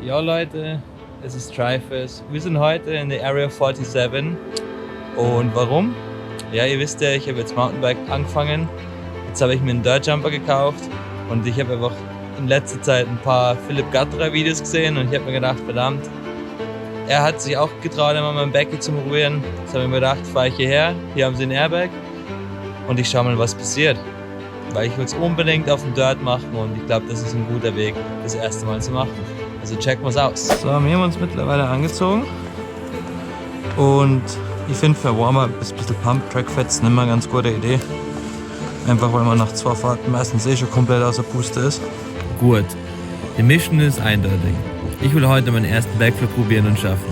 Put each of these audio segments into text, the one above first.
Ja Leute, es ist Tri-Fest. Wir sind heute in der Area 47. Und warum? Ja, ihr wisst ja, ich habe jetzt Mountainbike angefangen. Jetzt habe ich mir einen Dirt Jumper gekauft und ich habe einfach in letzter Zeit ein paar Philipp Gatterer Videos gesehen und ich habe mir gedacht, verdammt, er hat sich auch getraut, einmal meinen Becky zu probieren. Jetzt habe ich mir gedacht, fahre ich hierher, hier haben sie ein Airbag und ich schaue mal, was passiert. Weil ich will es unbedingt auf dem Dirt machen und ich glaube, das ist ein guter Weg, das erste Mal zu machen. Also checken wir es aus. So, wir haben uns mittlerweile angezogen und ich finde für Warm-Up ein bisschen Pump-Track-Fetzen immer eine ganz gute Idee. Einfach weil man nach 2 Fahrten meistens schon komplett außer Puste ist. Gut, die Mission ist eindeutig. Ich will heute meinen ersten Backflip probieren und schaffen.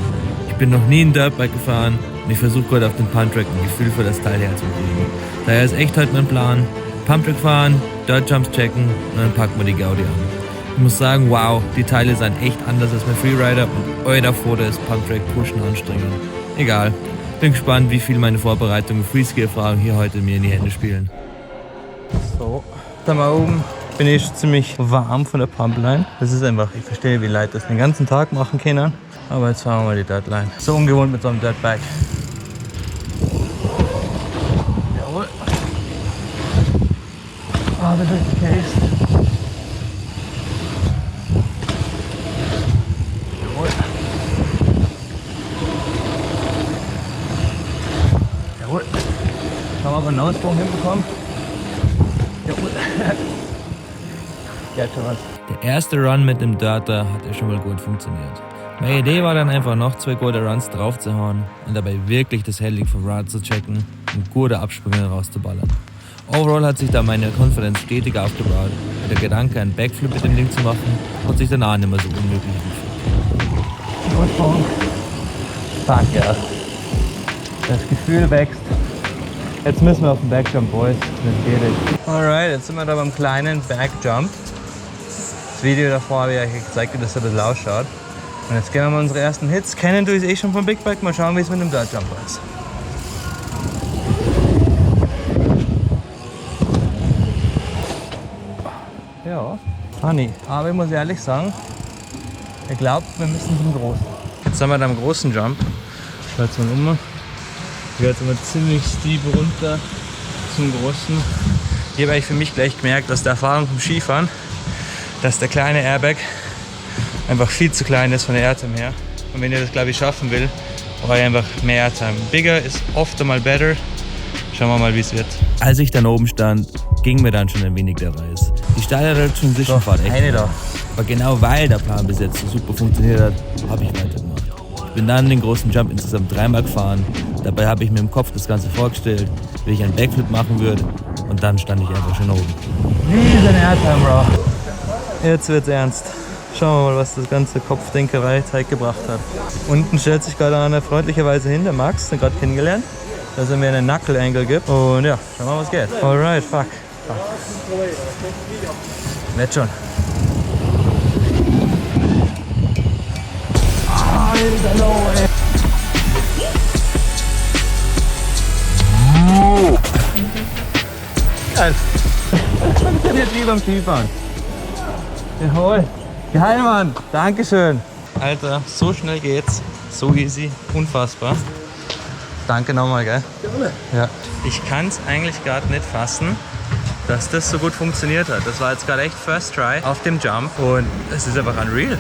Ich bin noch nie ein Dirtbike gefahren und ich versuche gerade auf dem Pump-Track ein Gefühl für das Teil herzukriegen. Daher ist echt heute mein Plan, Pump-Track fahren, Dirt-Jumps checken und dann packen wir die Gaudi an. Ich muss sagen, wow, die Teile sind echt anders als mein Freerider und euer davor ist Pump-Track pushen anstrengend. Egal, bin gespannt, wie viel meine Vorbereitungen und Freeskill-Fragen hier heute mir in die Hände spielen. So, da mal oben bin ich ziemlich warm von der Pumpline. Das ist einfach, ich verstehe, wie Leute das den ganzen Tag machen können. Aber jetzt fahren wir mal die Dirtline. So ungewohnt mit so einem Dirtbike. Jawohl. Ah, das ist Case. Jawohl. Jawohl. Haben wir aber einen Ausbruch hinbekommen. Jawohl. Ja, schon was. Der erste Run mit dem Dirter hat ja schon mal gut funktioniert. Meine Idee war dann einfach noch 2 gute Runs draufzuhauen und dabei wirklich das Handling vom Rad zu checken und gute Absprünge rauszuballern. Overall hat sich da meine Confidence stetig aufgebaut und der Gedanke, einen Backflip mit dem Ding zu machen, hat sich danach nicht mehr so unmöglich gefühlt. Fuck ja. Das Gefühl wächst. Jetzt müssen wir auf den Backjump, Boys. Das geht nicht. Alright, jetzt sind wir da beim kleinen Backjump. Das Video davor habe ich euch gezeigt, wie das so ein bisschen ausschaut. Und jetzt gehen wir mal unsere ersten Hits. Kennen tue ich es schon vom Big Bike. Mal schauen, wie es mit dem Dirt Jumper ist. Ja, funny. Aber ich muss ehrlich sagen, ich glaube, wir müssen zum Großen. Jetzt sind wir da am großen Jump. Schaut mal um. Ich werde immer ziemlich steep runter zum Großen. Ich habe eigentlich für mich gleich gemerkt, aus der Erfahrung vom Skifahren, dass der kleine Airbag einfach viel zu klein ist von der Airtime her. Und wenn ihr das, glaube ich, schaffen will, brauche ich einfach mehr Airtime. Bigger ist oft einmal better. Schauen wir mal, wie es wird. Als ich dann oben stand, ging mir dann schon ein wenig der Reis. Die steilere Transition-Fahrt echt. Da. Aber genau weil der Plan bis jetzt so super funktioniert hat, habe ich weitergemacht. Ich bin dann den großen Jump insgesamt 3-mal gefahren. Dabei habe ich mir im Kopf das Ganze vorgestellt, wie ich einen Backflip machen würde. Und dann stand ich einfach schon oben. Riesen Airtime, Bro. Jetzt wird's ernst. Schauen wir mal, was das ganze Kopfdenkerei-Teig gebracht hat. Unten stellt sich gerade einer freundlicherweise hin, der Max, den gerade kennengelernt, dass er mir einen Knuckle-Angle gibt. Und ja, schauen wir mal, was geht. Alright, fuck. Wird schon. Alter, no way. Geil. Ich bin jetzt lieber am Skifahren. Jawohl. Geil, Mann. Dankeschön. Alter, so schnell geht's. So easy. Unfassbar. Danke nochmal, gell? Gerne. Ja. Ich kann es eigentlich gerade nicht fassen, dass das so gut funktioniert hat. Das war jetzt gerade echt First Try auf dem Jump und es ist einfach unreal.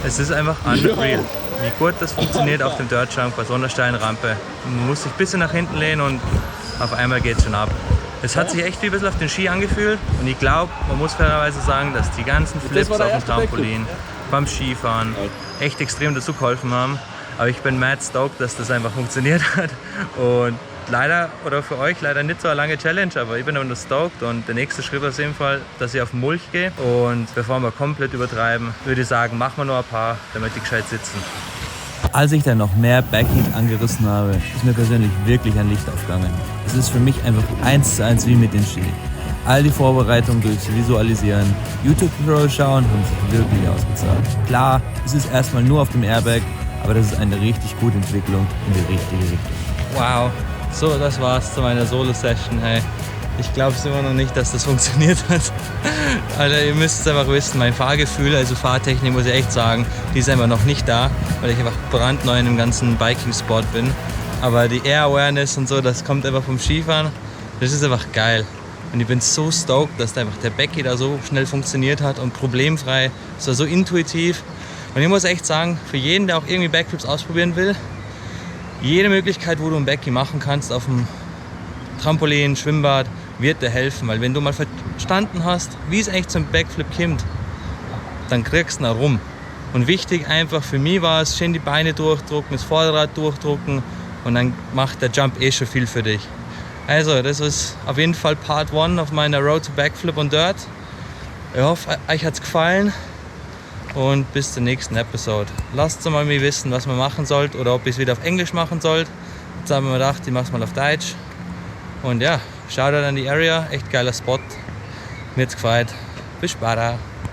Es ist einfach unreal. Wie gut das funktioniert auf dem Dirt Jump bei so einer steilen Rampe. Man muss sich ein bisschen nach hinten lehnen und auf einmal geht es schon ab. Es hat sich echt wie ein bisschen auf den Ski angefühlt und ich glaube, man muss fairerweise sagen, dass die ganzen Flips auf dem Trampolin, beim Skifahren echt extrem dazu geholfen haben. Aber ich bin mad stoked, dass das einfach funktioniert hat und leider, oder für euch leider nicht so eine lange Challenge, aber ich bin aber nur stoked und der nächste Schritt ist auf jeden Fall, dass ich auf den Mulch gehe und bevor wir komplett übertreiben, würde ich sagen, machen wir nur ein paar, damit die gescheit sitzen. Als ich dann noch mehr Backheat angerissen habe, ist mir persönlich wirklich ein Licht aufgegangen. Es ist für mich einfach 1:1 wie mit den Ski. All die Vorbereitungen durchs Visualisieren, YouTube-Tutorials schauen, haben sich wirklich ausgezahlt. Klar, es ist erstmal nur auf dem Airbag, aber das ist eine richtig gute Entwicklung in die richtige Richtung. Wow, so das war's zu meiner Solo-Session. Hey. Ich glaube es immer noch nicht, dass das funktioniert hat. Alter, ihr müsst es einfach wissen, mein Fahrgefühl, also Fahrtechnik muss ich echt sagen, die ist einfach noch nicht da, weil ich einfach brandneu in dem ganzen Biking-Sport bin. Aber die Air-Awareness und so, das kommt einfach vom Skifahren. Das ist einfach geil. Und ich bin so stoked, dass da einfach der Becky da so schnell funktioniert hat und problemfrei. Es war so intuitiv. Und ich muss echt sagen, für jeden, der auch irgendwie Backflips ausprobieren will, jede Möglichkeit, wo du ein Becky machen kannst, auf dem Trampolin, Schwimmbad, wird dir helfen. Weil wenn du mal verstanden hast, wie es echt zum Backflip kommt, dann kriegst du ihn rum. Und wichtig einfach für mich war es, schön die Beine durchdrucken, das Vorderrad durchdrucken und dann macht der Jump eh schon viel für dich. Also, das ist auf jeden Fall Part 1 auf meiner Road to Backflip und Dirt. Ich hoffe, euch hat es gefallen und bis zur nächsten Episode. Lasst mal mir wissen, was man machen sollt oder ob ich es wieder auf Englisch machen sollt. Jetzt haben wir gedacht, ich mache es mal auf Deutsch. Und ja, Shoutout an die Area, echt geiler Spot. Mir hat's gefreut. Bis später.